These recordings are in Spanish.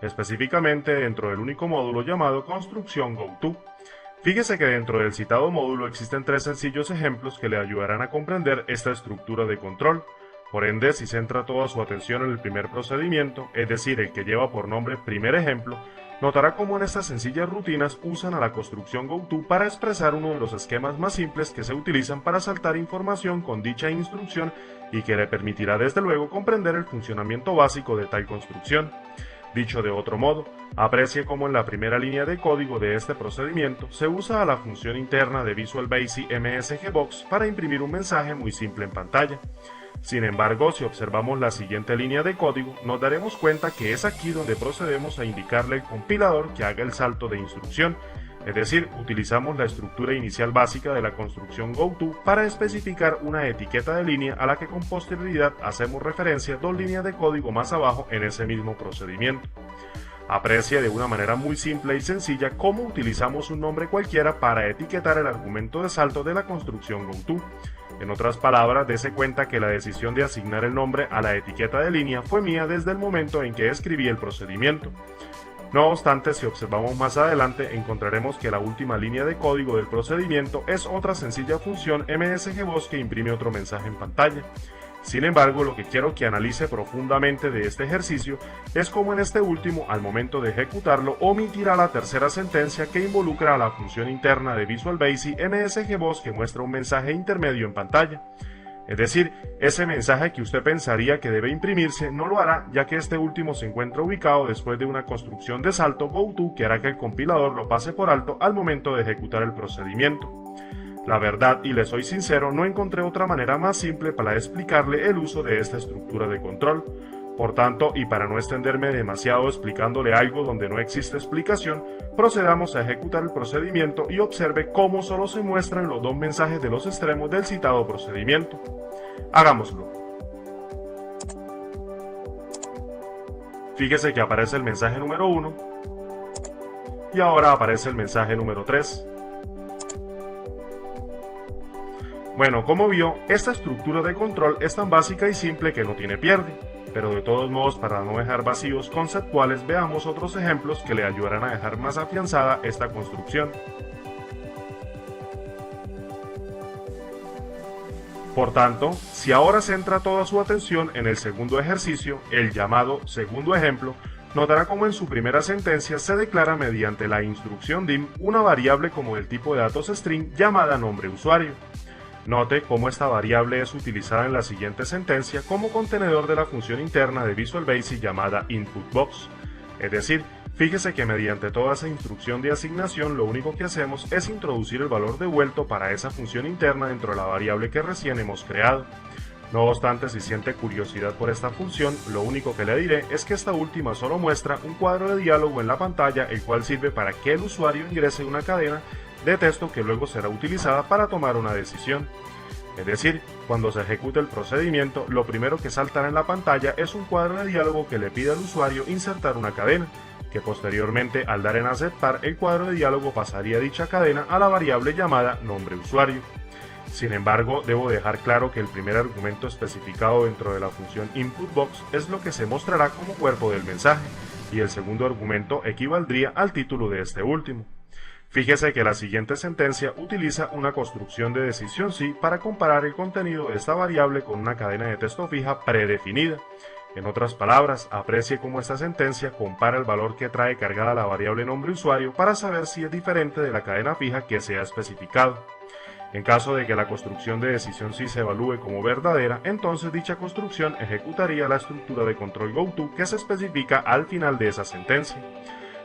específicamente dentro del único módulo llamado construcción GoTo. Fíjese que dentro del citado módulo existen 3 sencillos ejemplos que le ayudarán a comprender esta estructura de control. Por ende, si centra toda su atención en el primer procedimiento, es decir, el que lleva por nombre primer ejemplo, notará cómo en estas sencillas rutinas usan a la construcción GoTo para expresar uno de los esquemas más simples que se utilizan para saltar información con dicha instrucción y que le permitirá desde luego comprender el funcionamiento básico de tal construcción. Dicho de otro modo, aprecie cómo en la primera línea de código de este procedimiento se usa a la función interna de Visual Basic MSGBox para imprimir un mensaje muy simple en pantalla. Sin embargo, si observamos la siguiente línea de código, nos daremos cuenta que es aquí donde procedemos a indicarle al compilador que haga el salto de instrucción, es decir, utilizamos la estructura inicial básica de la construcción GoTo para especificar una etiqueta de línea a la que con posterioridad hacemos referencia 2 líneas de código más abajo en ese mismo procedimiento. Aprecia de una manera muy simple y sencilla cómo utilizamos un nombre cualquiera para etiquetar el argumento de salto de la construcción GoTo. En otras palabras, dése cuenta que la decisión de asignar el nombre a la etiqueta de línea fue mía desde el momento en que escribí el procedimiento. No obstante, si observamos más adelante, encontraremos que la última línea de código del procedimiento es otra sencilla función MSGBox que imprime otro mensaje en pantalla. Sin embargo, lo que quiero que analice profundamente de este ejercicio es cómo en este último, al momento de ejecutarlo, omitirá la tercera sentencia que involucra a la función interna de Visual Basic MSGBox que muestra un mensaje intermedio en pantalla. Es decir, ese mensaje que usted pensaría que debe imprimirse no lo hará, ya que este último se encuentra ubicado después de una construcción de salto GoTo que hará que el compilador lo pase por alto al momento de ejecutar el procedimiento. La verdad, y le soy sincero, no encontré otra manera más simple para explicarle el uso de esta estructura de control. Por tanto, y para no extenderme demasiado explicándole algo donde no existe explicación, procedamos a ejecutar el procedimiento y observe cómo solo se muestran los 2 mensajes de los extremos del citado procedimiento. Hagámoslo. Fíjese que aparece el mensaje número 1 y ahora aparece el mensaje número 3. Bueno, como vio, esta estructura de control es tan básica y simple que no tiene pierde. Pero de todos modos, para no dejar vacíos conceptuales, veamos otros ejemplos que le ayudarán a dejar más afianzada esta construcción. Por tanto, si ahora centra toda su atención en el segundo ejercicio, el llamado segundo ejemplo, notará cómo en su primera sentencia se declara mediante la instrucción dim una variable como del tipo de datos string llamada nombre usuario. Note cómo esta variable es utilizada en la siguiente sentencia como contenedor de la función interna de Visual Basic llamada InputBox. Es decir, fíjese que mediante toda esa instrucción de asignación lo único que hacemos es introducir el valor devuelto para esa función interna dentro de la variable que recién hemos creado. No obstante, si siente curiosidad por esta función, lo único que le diré es que esta última solo muestra un cuadro de diálogo en la pantalla, el cual sirve para que el usuario ingrese una cadena de texto que luego será utilizada para tomar una decisión. Es decir, cuando se ejecute el procedimiento, lo primero que saltará en la pantalla es un cuadro de diálogo que le pide al usuario insertar una cadena, que posteriormente al dar en aceptar, el cuadro de diálogo pasaría dicha cadena a la variable llamada nombre usuario. Sin embargo, debo dejar claro que el primer argumento especificado dentro de la función InputBox es lo que se mostrará como cuerpo del mensaje, y el segundo argumento equivaldría al título de este último. Fíjese que la siguiente sentencia utiliza una construcción de decisión sí para comparar el contenido de esta variable con una cadena de texto fija predefinida. En otras palabras, aprecie cómo esta sentencia compara el valor que trae cargada la variable nombre usuario para saber si es diferente de la cadena fija que se ha especificado. En caso de que la construcción de decisión sí se evalúe como verdadera, entonces dicha construcción ejecutaría la estructura de control GoTo que se especifica al final de esa sentencia.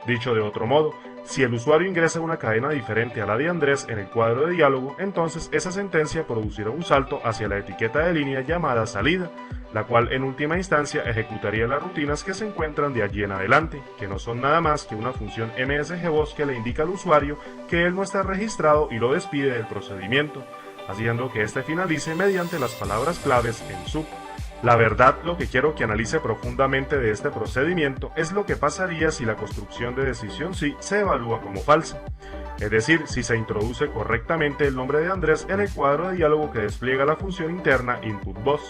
Dicho de otro modo, si el usuario ingresa una cadena diferente a la de Andrés en el cuadro de diálogo, entonces esa sentencia producirá un salto hacia la etiqueta de línea llamada salida, la cual en última instancia ejecutaría las rutinas que se encuentran de allí en adelante, que no son nada más que una función MSGBox que le indica al usuario que él no está registrado y lo despide del procedimiento, haciendo que éste finalice mediante las palabras claves en sub. La verdad, lo que quiero que analice profundamente de este procedimiento es lo que pasaría si la construcción de decisión sí se evalúa como falsa. Es decir, si se introduce correctamente el nombre de Andrés en el cuadro de diálogo que despliega la función interna InputBox.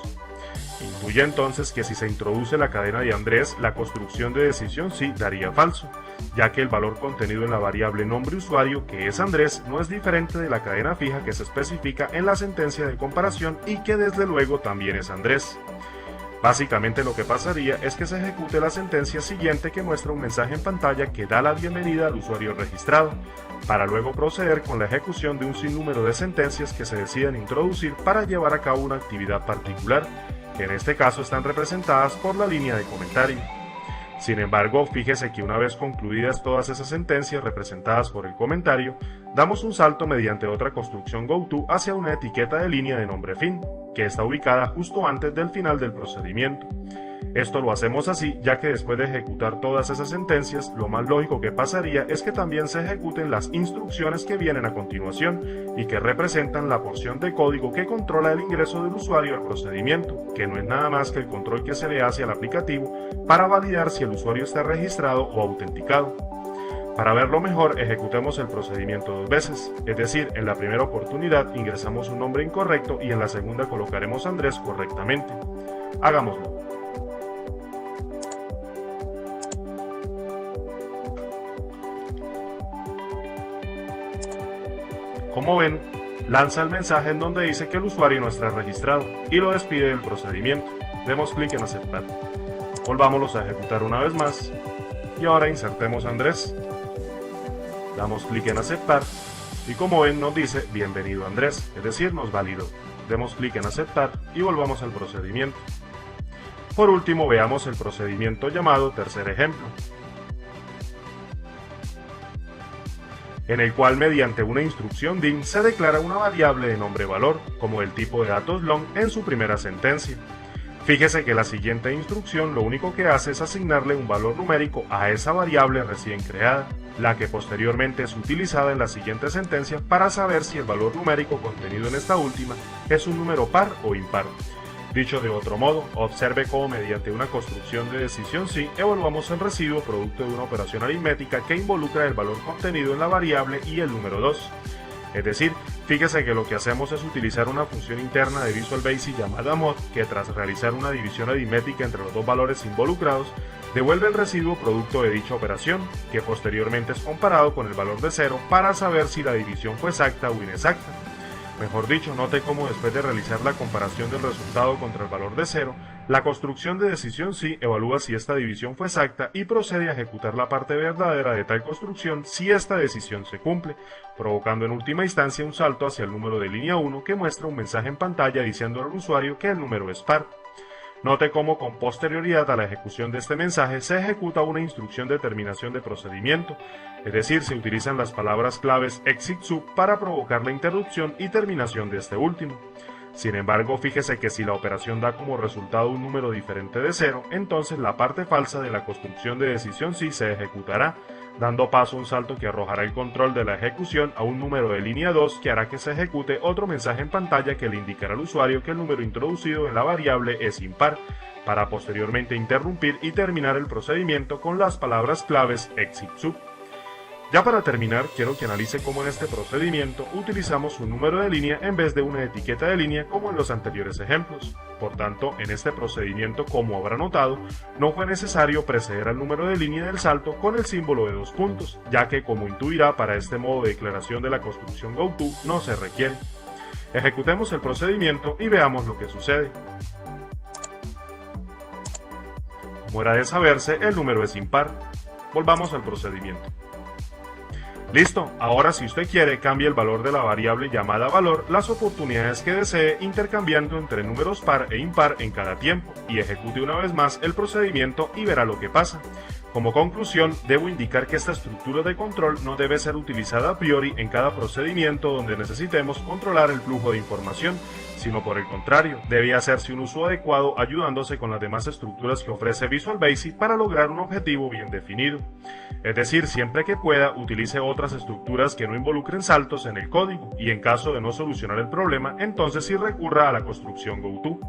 Intuye entonces que si se introduce la cadena de Andrés, la construcción de decisión sí daría falso, ya que el valor contenido en la variable nombre usuario, que es Andrés, no es diferente de la cadena fija que se especifica en la sentencia de comparación y que desde luego también es Andrés. Básicamente lo que pasaría es que se ejecute la sentencia siguiente, que muestra un mensaje en pantalla que da la bienvenida al usuario registrado, para luego proceder con la ejecución de un sinnúmero de sentencias que se decidan introducir para llevar a cabo una actividad particular, que en este caso están representadas por la línea de comentario. Sin embargo, fíjese que una vez concluidas todas esas sentencias representadas por el comentario, damos un salto mediante otra construcción goTo hacia una etiqueta de línea de nombre fin, que está ubicada justo antes del final del procedimiento. Esto lo hacemos así, ya que después de ejecutar todas esas sentencias, lo más lógico que pasaría es que también se ejecuten las instrucciones que vienen a continuación y que representan la porción de código que controla el ingreso del usuario al procedimiento, que no es nada más que el control que se le hace al aplicativo para validar si el usuario está registrado o autenticado. Para verlo mejor, ejecutemos el procedimiento dos veces, es decir, en la primera oportunidad ingresamos un nombre incorrecto y en la segunda colocaremos Andrés correctamente. Hagámoslo. Como ven, lanza el mensaje en donde dice que el usuario no está registrado y lo despide del procedimiento. Demos clic en aceptar. Volvámoslos a ejecutar una vez más y ahora insertemos a Andrés. Damos clic en aceptar y como ven nos dice bienvenido Andrés, es decir, nos validó. Demos clic en aceptar y volvamos al procedimiento. Por último, veamos el procedimiento llamado tercer ejemplo, en el cual mediante una instrucción dim se declara una variable de nombre valor, como el tipo de datos long, en su primera sentencia. Fíjese que la siguiente instrucción lo único que hace es asignarle un valor numérico a esa variable recién creada, la que posteriormente es utilizada en la siguiente sentencia para saber si el valor numérico contenido en esta última es un número par o impar. Dicho de otro modo, observe cómo mediante una construcción de decisión sí evaluamos el residuo producto de una operación aritmética que involucra el valor contenido en la variable y el número 2. Es decir, fíjese que lo que hacemos es utilizar una función interna de Visual Basic llamada mod, que tras realizar una división aritmética entre los dos valores involucrados, devuelve el residuo producto de dicha operación, que posteriormente es comparado con el valor de 0 para saber si la división fue exacta o inexacta. Mejor dicho, note cómo después de realizar la comparación del resultado contra el valor de 0, la construcción de decisión sí evalúa si esta división fue exacta y procede a ejecutar la parte verdadera de tal construcción si esta decisión se cumple, provocando en última instancia un salto hacia el número de línea 1 que muestra un mensaje en pantalla diciendo al usuario que el número es par. Note cómo con posterioridad a la ejecución de este mensaje se ejecuta una instrucción de terminación de procedimiento, es decir, se utilizan las palabras claves exit sub para provocar la interrupción y terminación de este último. Sin embargo, fíjese que si la operación da como resultado un número diferente de 0, entonces la parte falsa de la construcción de decisión sí se ejecutará, dando paso a un salto que arrojará el control de la ejecución a un número de línea 2 que hará que se ejecute otro mensaje en pantalla que le indicará al usuario que el número introducido en la variable es impar, para posteriormente interrumpir y terminar el procedimiento con las palabras claves exit sub. Ya para terminar, quiero que analice cómo en este procedimiento utilizamos un número de línea en vez de una etiqueta de línea como en los anteriores ejemplos. Por tanto, en este procedimiento, como habrá notado, no fue necesario preceder al número de línea del salto con el símbolo de 2 puntos, ya que, como intuirá, para este modo de declaración de la construcción goTo no se requiere. Ejecutemos el procedimiento y veamos lo que sucede. Como era de saberse, el número es impar. Volvamos al procedimiento. Listo, ahora si usted quiere cambie el valor de la variable llamada valor las oportunidades que desee intercambiando entre números par e impar en cada tiempo y ejecute una vez más el procedimiento y verá lo que pasa. Como conclusión, debo indicar que esta estructura de control no debe ser utilizada a priori en cada procedimiento donde necesitemos controlar el flujo de información, sino por el contrario, debe hacerse un uso adecuado ayudándose con las demás estructuras que ofrece Visual Basic para lograr un objetivo bien definido. Es decir, siempre que pueda, utilice otras estructuras que no involucren saltos en el código y en caso de no solucionar el problema, entonces sí recurra a la construcción goTo.